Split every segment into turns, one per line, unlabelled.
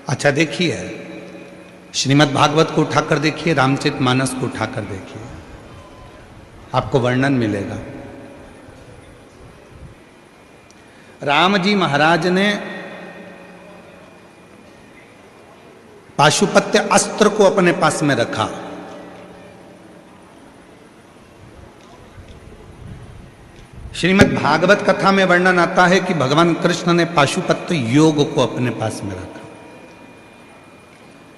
अच्छा देखिए, श्रीमद् भागवत को उठाकर देखिए, रामचरितमानस को उठाकर देखिए, आपको वर्णन मिलेगा। राम जी महाराज ने पाशुपत्य अस्त्र को अपने पास में रखा। श्रीमद् भागवत कथा में वर्णन आता है कि भगवान कृष्ण ने पाशुपत्य योग को अपने पास में रखा,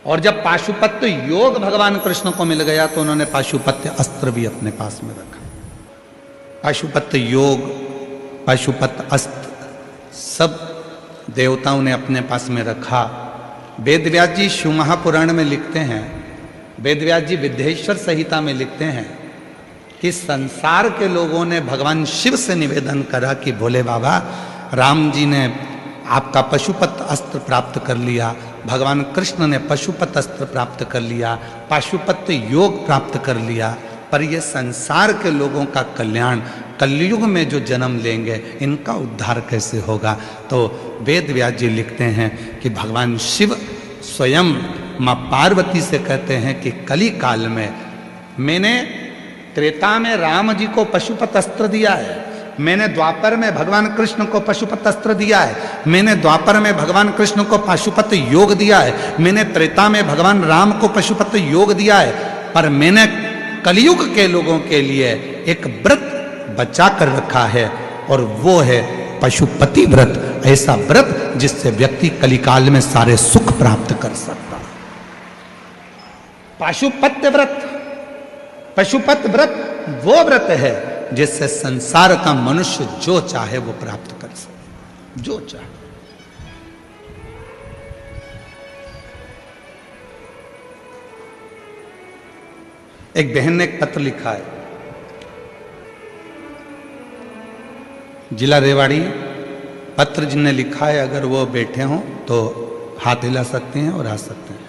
और जब पाशुपत्य योग भगवान कृष्ण को मिल गया तो उन्होंने पाशुपत्य अस्त्र भी अपने पास में रखा। पाशुपत्य योग, पाशुपत्य अस्त्र सब देवताओं ने अपने पास में रखा। वेदव्यास जी शिव महापुराण में लिखते हैं, वेदव्यास जी विद्येश्वर संहिता में लिखते हैं कि संसार के लोगों ने भगवान शिव से निवेदन करा कि भोले बाबा, राम जी ने आपका पशुपत अस्त्र प्राप्त कर लिया, भगवान कृष्ण ने पशुपत अस्त्र प्राप्त कर लिया, पाशुपत्य योग प्राप्त कर लिया, पर ये संसार के लोगों का कल्याण, कलयुग में जो जन्म लेंगे इनका उद्धार कैसे होगा। तो वेद व्यास जी लिखते हैं कि भगवान शिव स्वयं माँ पार्वती से कहते हैं कि कली काल में मैंने त्रेता में राम जी को पशुपत अस्त्र दिया है, मैंने द्वापर में भगवान कृष्ण को पशुपत अस्त्र दिया है, मैंने द्वापर में भगवान कृष्ण को पशुपत योग दिया है, मैंने त्रेता में भगवान राम को पशुपत योग दिया है, पर मैंने कलयुग के लोगों के लिए एक व्रत बचा कर रखा है, और वो है पशुपति व्रत। ऐसा व्रत जिससे व्यक्ति कलिकाल में सारे सुख प्राप्त कर सकता। पाशुपत्य व्रत, पशुपत व्रत वो व्रत है जिससे संसार का मनुष्य जो चाहे वो प्राप्त कर सके, जो चाहे। एक बहन ने एक पत्र लिखा है, जिला रेवाड़ी, पत्र जिनने लिखा है अगर वो बैठे हों तो हाथ हिला सकते हैं और आ सकते हैं।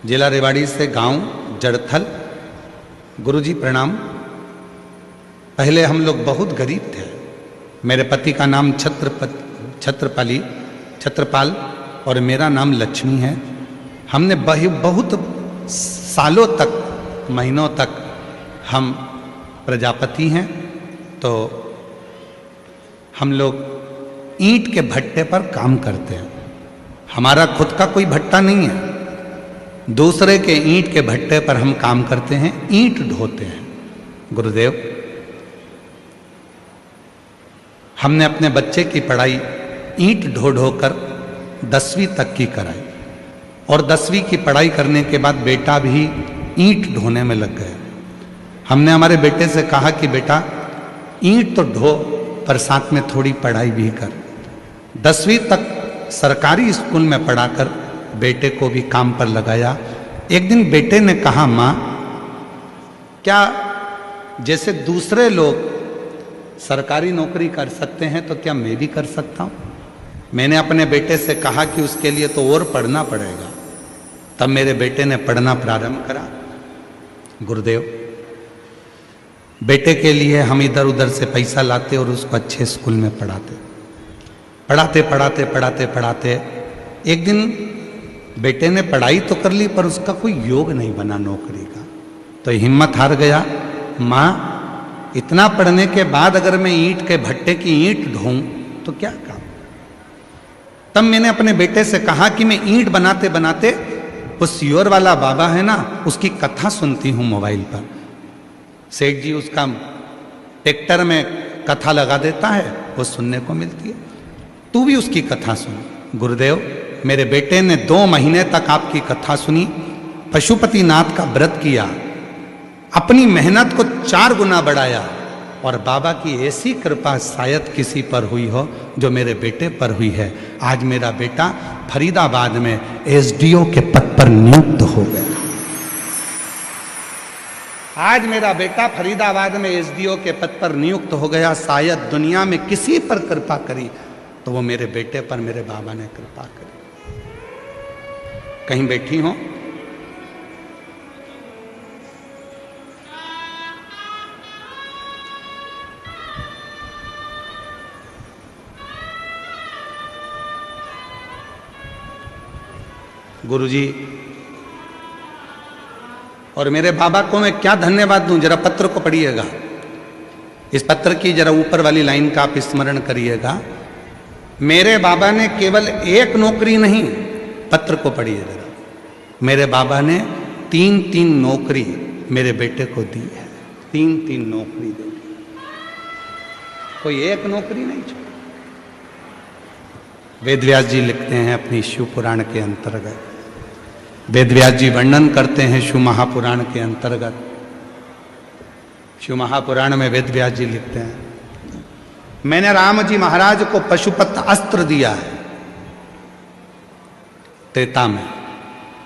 जिला रेवाड़ी से गांव जड़थल। गुरुजी प्रणाम। पहले हम लोग बहुत गरीब थे। मेरे पति का नाम छत्रपाल और मेरा नाम लक्ष्मी है। हमने बहुत सालों तक, महीनों तक हम प्रजापति हैं, तो हम लोग ईंट के भट्टे पर काम करते हैं। हमारा खुद का कोई भट्टा नहीं है, दूसरे के ईंट के भट्टे पर हम काम करते हैं, ईंट ढोते हैं। गुरुदेव, हमने अपने बच्चे की पढ़ाई ईंट ढो ढो कर 10वीं तक की कराई, और 10वीं की पढ़ाई करने के बाद बेटा भी ईंट ढोने में लग गया। हमने हमारे बेटे से कहा कि बेटा ईंट तो ढो, पर साथ में थोड़ी पढ़ाई भी कर। 10वीं तक सरकारी स्कूल में पढ़ाकर बेटे को भी काम पर लगाया। एक दिन बेटे ने कहा, माँ, क्या जैसे दूसरे लोग सरकारी नौकरी कर सकते हैं तो क्या मैं भी कर सकता हूँ? मैंने अपने बेटे से कहा कि उसके लिए तो और पढ़ना पड़ेगा। तब मेरे बेटे ने पढ़ना प्रारंभ करा। गुरुदेव, बेटे के लिए हम इधर उधर से पैसा लाते और उसको अच्छे स्कूल में पढ़ाते एक दिन बेटे ने पढ़ाई तो कर ली, पर उसका कोई योग नहीं बना नौकरी का। तो हिम्मत हार गया। माँ, इतना पढ़ने के बाद अगर मैं ईंट के भट्टे की ईंट ढोऊं तो क्या काम? तब मैंने अपने बेटे से कहा कि मैं ईंट बनाते बनाते उस सियोर वाला बाबा है ना, उसकी कथा सुनती हूँ मोबाइल पर। सेठ जी उसका ट्रैक्टर में कथा लगा देता है, वो सुनने को मिलती है, तू भी उसकी कथा सुन। गुरुदेव, मेरे बेटे ने 2 महीने तक आपकी कथा सुनी, पशुपतिनाथ का व्रत किया, अपनी मेहनत को 4 गुना बढ़ाया, और बाबा की ऐसी कृपा शायद किसी पर हुई हो जो मेरे बेटे पर हुई है। आज मेरा बेटा फरीदाबाद में एसडीओ के पद पर नियुक्त हो गया। आज मेरा बेटा फरीदाबाद में एसडीओ के पद पर नियुक्त हो गया। शायद दुनिया में किसी पर कृपा करी तो वो मेरे बेटे पर मेरे बाबा ने कृपा करी। कहीं बैठी हो, गुरुजी और मेरे बाबा को मैं क्या धन्यवाद दूं, जरा पत्र को पढ़िएगा। इस पत्र की जरा ऊपर वाली लाइन का आप स्मरण करिएगा। मेरे बाबा ने केवल एक नौकरी नहीं, पत्र को पढ़िए जरा, मेरे बाबा ने 3-3 नौकरी मेरे बेटे को दी है। 3-3 नौकरी दे दी, कोई एक नौकरी नहीं छोड़ी। वेदव्यास जी लिखते हैं अपनी शिव पुराण के अंतर्गत, वेदव्यास जी वर्णन करते हैं शिव महापुराण के अंतर्गत। शिव महापुराण में वेदव्यास जी लिखते हैं, मैंने राम जी महाराज को पशुपत अस्त्र दिया है त्रेता में,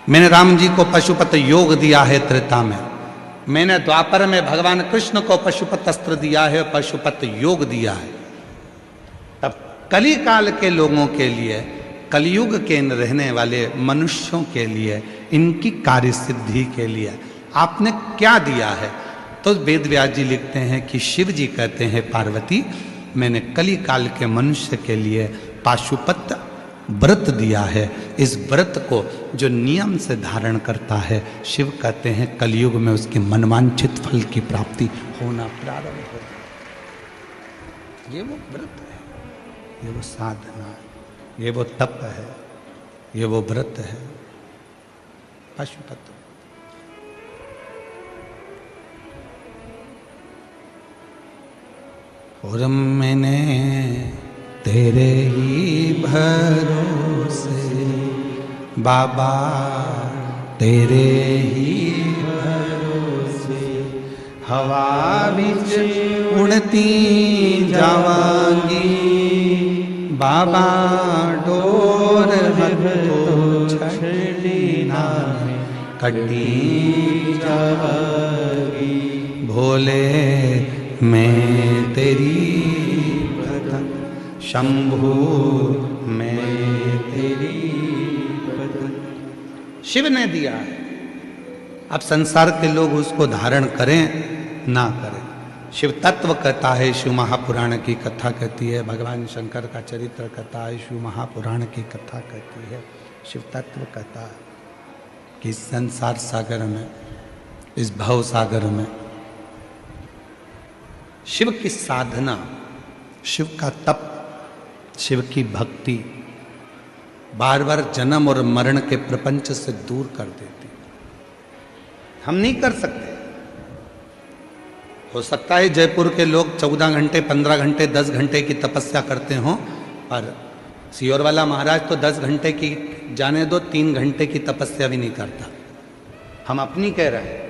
मैंने राम जी को पशुपत योग दिया है त्रेता में, मैंने द्वापर में भगवान कृष्ण को पशुपत अस्त्र दिया है, पशुपत योग दिया है। तब कली काल के लोगों के लिए, कलयुग के रहने वाले मनुष्यों के लिए, इनकी कार्य सिद्धि के लिए आपने क्या दिया है? तो वेदव्यास जी लिखते हैं कि शिव जी कहते हैं, पार्वती मैंने कली काल के मनुष्य के लिए पाशुपत व्रत दिया है। इस व्रत को जो नियम से धारण करता है, शिव कहते हैं कलयुग में उसके मनवांछित फल की प्राप्ति होना प्रारंभ हो। ये वो व्रत है, ये वो साधना है, ये वो तप है, ये वो व्रत है, पाशुपत। और मैंने तेरे ही भरोसे बाबा, तेरे ही भरोसे हवा बिच उड़ती जावांगी बाबा, डोर हथो छड़ी ना कटी जावांगी। भोले मैं तेरी भगत, शंभु मैं तेरी भगत। शिव ने दिया है, अब संसार के लोग उसको धारण करें ना करें। शिव तत्व कहता है, शिव महापुराण की कथा कहती है, भगवान शंकर का चरित्र कहता है, शिव महापुराण की कथा कहती है, शिव तत्व कहता है कि इस संसार सागर में, इस भव सागर में शिव की साधना, शिव का तप, शिव की भक्ति बार बार जन्म और मरण के प्रपंच से दूर कर देती। हम नहीं कर सकते। हो सकता है जयपुर के लोग 14 घंटे, 15 घंटे, 10 घंटे की तपस्या करते हों, और सियोर वाला महाराज तो 10 घंटे की जाने दो, 3 घंटे की तपस्या भी नहीं करता। हम अपनी कह रहे हैं।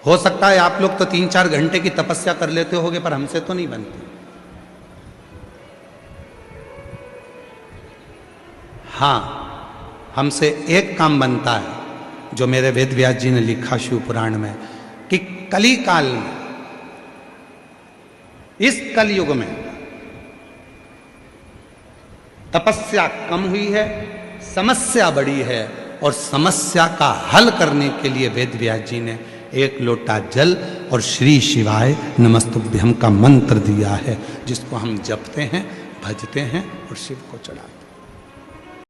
हो सकता है आप लोग तो 3-4 घंटे की तपस्या कर लेते होगे, पर हमसे तो नहीं बनती। हाँ, हमसे एक काम बनता है जो मेरे वेदव्यास जी ने लिखा शिव पुराण में, कि कली काल में, इस कलयुग में तपस्या कम हुई है, समस्या बड़ी है, और समस्या का हल करने के लिए वेदव्यास जी ने 1 लोटा जल और श्री शिवाय नमस्तुभ्यम का मंत्र दिया है, जिसको हम जपते हैं, भजते हैं और शिव को चढ़ाते हैं।